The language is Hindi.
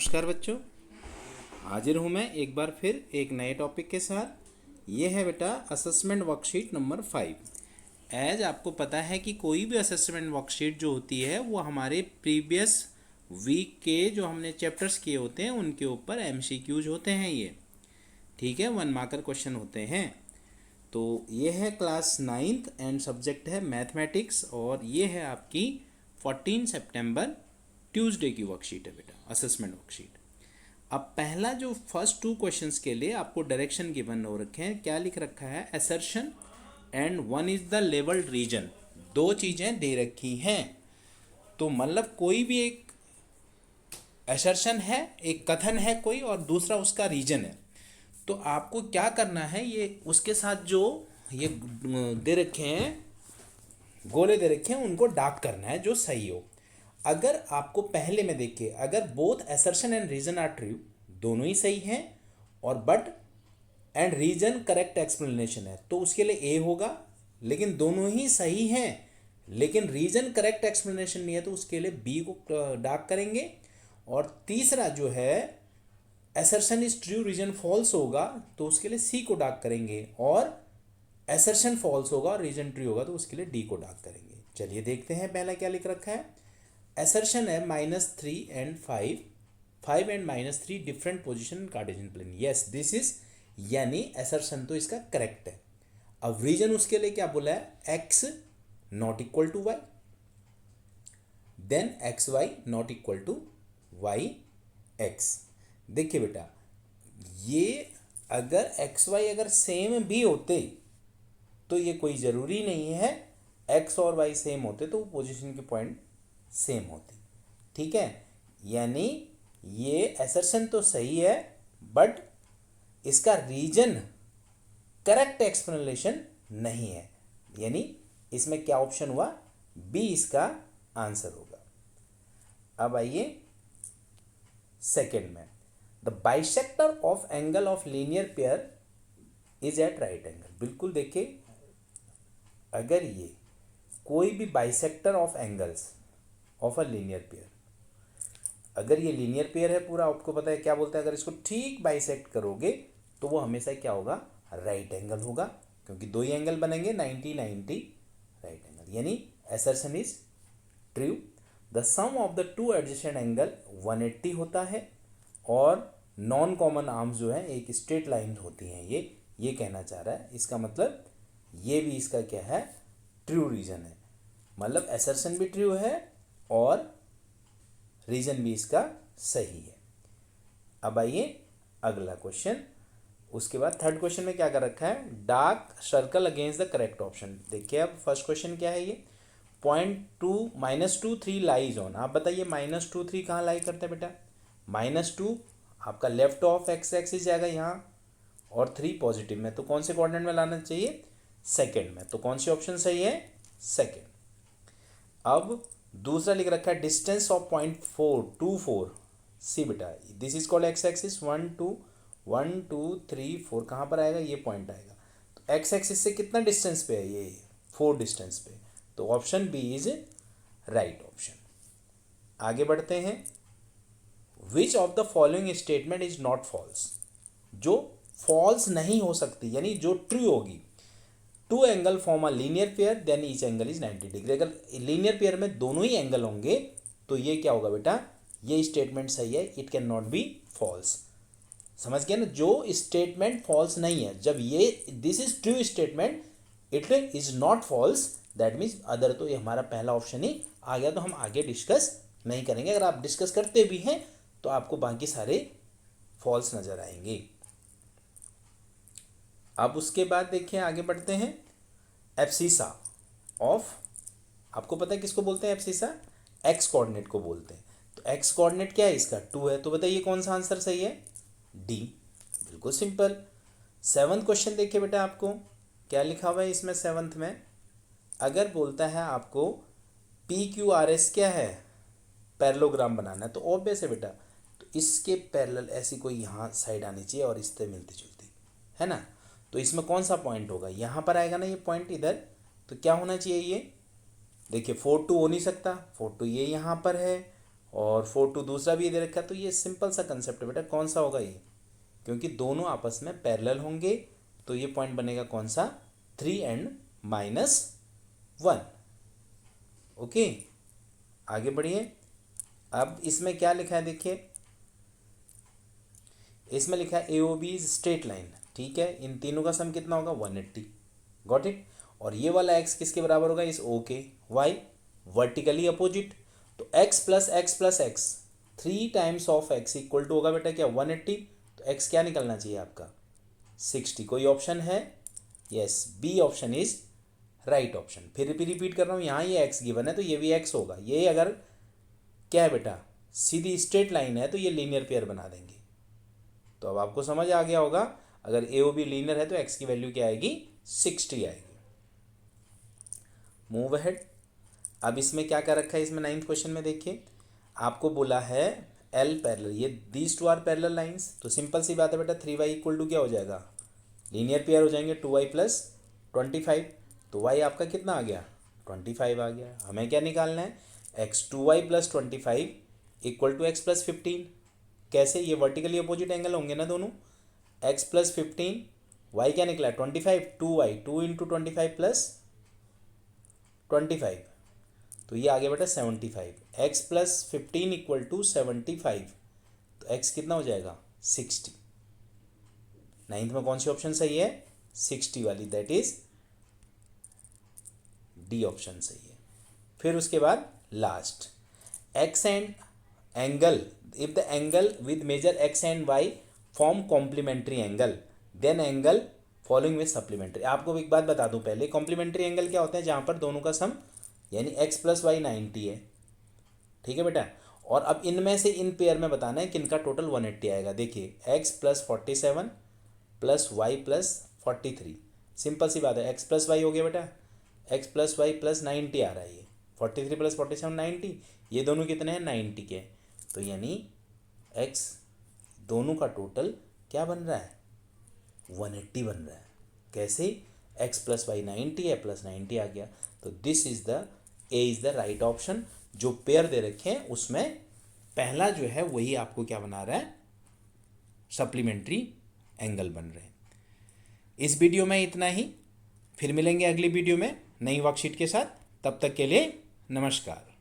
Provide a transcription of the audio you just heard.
नमस्कार बच्चों, हाजिर हूँ मैं एक बार फिर एक नए टॉपिक के साथ। ये है बेटा असेसमेंट वर्कशीट नंबर 5। एज आपको पता है कि कोई भी असेसमेंट वर्कशीट जो होती है वो हमारे प्रीवियस वीक के जो हमने चैप्टर्स किए होते हैं उनके ऊपर एमसीक्यूज होते हैं। ये ठीक है, 1 मार्कर क्वेश्चन होते हैं। तो ये है क्लास 9th एंड सब्जेक्ट है मैथमेटिक्स और ये है आपकी 14 सितंबर ट्यूसडे की वर्कशीट है बेटा, असेसमेंट वर्कशीट। अब पहला जो फर्स्ट 2 क्वेश्चंस के लिए आपको डायरेक्शन गिवन हो रखे हैं, क्या लिख रखा है, assertion and one is the labelled reason. दो चीज़ें दे रखी हैं, तो मतलब कोई भी एक असर्शन है, एक कथन है कोई, और दूसरा उसका रीजन है। तो आपको क्या करना है, ये उसके साथ जो ये दे रखे हैं, गोले दे रखे हैं, उनको डार्क करना है जो सही हो। अगर आपको पहले में देखिए, अगर both assertion and reason are true, दोनों ही सही हैं, और but and reason correct explanation है, तो उसके लिए ए होगा। लेकिन दोनों ही सही हैं लेकिन रीजन करेक्ट एक्सप्लेनेशन नहीं है, तो उसके लिए बी को डार्क करेंगे। और तीसरा जो है assertion is true reason false होगा, तो उसके लिए सी को डार्क करेंगे। और असर्शन फॉल्स होगा और रीजन ट्रू होगा, तो उसके लिए डी को डार्क करेंगे। चलिए देखते हैं पहला क्या लिख रखा है। असर्शन है -3 and 5 and -3 different position in Cartesian plane. Yes this is, यानी असर्शन तो इसका करेक्ट है। अब रीजन उसके लिए क्या बोला है, x not equal to y, then x y not equal to y x. देखिए बेटा, ये अगर एक्स वाई अगर सेम भी होते तो ये कोई ज़रूरी नहीं है एक्स और वाई सेम होते तो पोजीशन के पॉइंट सेम होती। ठीक है, यानी ये असर्शन तो सही है बट इसका रीजन करेक्ट एक्सप्लेनेशन नहीं है, यानी इसमें क्या ऑप्शन हुआ, बी इसका आंसर होगा। अब आइए सेकेंड में, the bisector of angle of linear pair is at right angle. बिल्कुल देखिए, अगर ये कोई भी bisector of angles of a linear pair, अगर ये लीनियर पेयर है पूरा, आपको पता है क्या बोलता है, अगर इसको ठीक बाइसेक्ट करोगे तो वो हमेशा क्या होगा, राइट एंगल होगा, क्योंकि दो ही एंगल बनेंगे 90-90 राइट एंगल, यानी assertion is true. The sum of the two adjacent angle 180 होता है, और नॉन कॉमन आर्म्स जो है एक स्ट्रेट लाइन होती हैं, ये कहना चाह रहा है। इसका मतलब ये भी इसका क्या है, ट्रू रीजन है, मतलब असर्शन भी ट्रू है और रीजन भी इसका सही है। अब आइए अगला क्वेश्चन, उसके बाद थर्ड क्वेश्चन में क्या कर रखा है, dark circle against the correct option. देखिए अब फर्स्ट क्वेश्चन क्या है, ये -2 3 लाइज ऑन। आप बताइए -2 3 कहाँ लाई करते हैं बेटा, -2 आपका लेफ्ट ऑफ एक्स एक्सिस जाएगा यहाँ, और 3 पॉजिटिव में, तो कौन से क्वाड्रेंट में लाना चाहिए, सेकेंड में। तो कौन सी ऑप्शन सही है, सेकेंड। अब दूसरा लिख रखा है डिस्टेंस ऑफ पॉइंट 424 सी बेटा, this is called x axis, 1 2 3 4 कहाँ पर आएगा, ये पॉइंट आएगा। तो एक्स एक्सिस से कितना डिस्टेंस पे है, ये 4 डिस्टेंस पे, तो option B is right option. आगे बढ़ते हैं, which of the following statement is not false. जो फॉल्स नहीं हो सकती, यानी जो ट्रू होगी। Two angle form a linear pair then each angle is 90 degree. अगर लीनियर पेयर में दोनों ही एंगल होंगे तो ये क्या होगा बेटा, ये स्टेटमेंट सही है, it can not be false. समझ गया ना, जो स्टेटमेंट फॉल्स नहीं है, जब ये this is true statement, it is not false, that means other. तो ये हमारा पहला ऑप्शन ही आ गया, तो हम आगे डिस्कस नहीं करेंगे। अगर आप डिस्कस करते भी हैं तो आपको बाकी सारे फॉल्स नजर आएंगे। अब उसके बाद देखिए आगे बढ़ते हैं, एब्सिसा ऑफ, आपको पता है किसको बोलते हैं एब्सिसा, एक्स कोऑर्डिनेट को बोलते हैं। तो एक्स कोऑर्डिनेट क्या है इसका, 2 है, तो बताइए कौन सा आंसर सही है, डी। बिल्कुल सिंपल। 7th क्वेश्चन देखिए बेटा, आपको क्या लिखा हुआ है इसमें 7th में, अगर बोलता है आपको PQRS क्या है, पैरेललोग्राम बनाना है, तो ऑब्वियस है बेटा, तो इसके पैरेलल ऐसी कोई यहाँ साइड आनी चाहिए और इससे मिलती जुलती, है ना। तो इसमें कौन सा पॉइंट होगा, यहाँ पर आएगा ना ये पॉइंट इधर, तो क्या होना चाहिए, ये देखिए 4 2 हो नहीं सकता, 4 2 ये यहाँ पर है, और 4 2 दूसरा भी दे रखा है। तो ये सिंपल सा कंसेप्ट है बेटा, कौन सा होगा ये, क्योंकि दोनों आपस में पैरेलल होंगे तो ये पॉइंट बनेगा कौन सा, 3 and -1। ओके, आगे बढ़िए। अब इसमें क्या लिखा है देखिए, इसमें लिखा है AOB इज स्ट्रेट लाइन। ठीक है, इन तीनों का सम कितना होगा, 180। Got it. और ये वाला x किसके बराबर होगा, इस O के। y वर्टिकली अपोजिट, तो x plus x plus x 3 times of x equal to होगा बेटा क्या, 180। तो x क्या निकलना चाहिए आपका, 60। कोई ऑप्शन है, yes, B option is right option. फिर भी रिपीट कर रहा हूँ, यहाँ ये x गिवन है तो ये भी x होगा। ये अगर क्या है बेटा, सीधी स्ट्रेट लाइन है तो ये लीनियर पेयर बना देंगे। तो अब आपको समझ आ गया होगा, अगर AOB लीनियर है तो x की वैल्यू क्या आएगी, 60 आएगी। Move ahead. अब इसमें क्या कर रखा है, इसमें 9th क्वेश्चन में देखिए, आपको बोला है L पैरेलल, ये these two are parallel lines. तो सिंपल सी बात है बेटा, 3y इक्वल टू क्या हो जाएगा, लीनियर पेयर हो जाएंगे, 2y प्लस 25। तो y आपका कितना आ गया, 25 आ गया। हमें क्या निकालना है, x 2y plus 25 equal to x plus 15। कैसे, ये वर्टिकली अपोजिट एंगल होंगे ना दोनों, x प्लस 15, y क्या निकला 25, 2y 2 इंटू 25 प्लस 25, तो ये आ गया बेटा 75। x प्लस 15 इक्वल टू 75, तो x कितना हो जाएगा, 60। 9th में कौन सी ऑप्शन सही है, 60 वाली, दैट इज डी ऑप्शन सही है। फिर उसके बाद last, x and angle, if the angle with measure x and y form complementary angle then angle following with supplementary। आपको एक बात बता दूं पहले, कॉम्प्लीमेंट्री एंगल क्या होते हैं, जहां पर दोनों का सम यानी x प्लस वाई 90 है। ठीक है बेटा, और अब इनमें से इन पेयर में बताना है किनका टोटल 180 आएगा। देखिए x plus 47 plus y plus 43, simple सी बात है, x प्लस वाई हो गया बेटा, x प्लस वाई प्लस 90 आ रहा है, ये 43 प्लस 47 90, ये दोनों कितने हैं, 90 के। तो यानी x दोनों का टोटल क्या बन रहा है, 180 बन रहा है। कैसे, x प्लस वाई 90 है, प्लस 90 आ गया। तो this is the A is the right option. जो पेयर दे रखे हैं उसमें पहला जो है वही आपको क्या बना रहा है, सप्लीमेंट्री एंगल बन रहे हैं। इस वीडियो में इतना ही, फिर मिलेंगे अगली वीडियो में नई वर्कशीट के साथ। तब तक के लिए नमस्कार।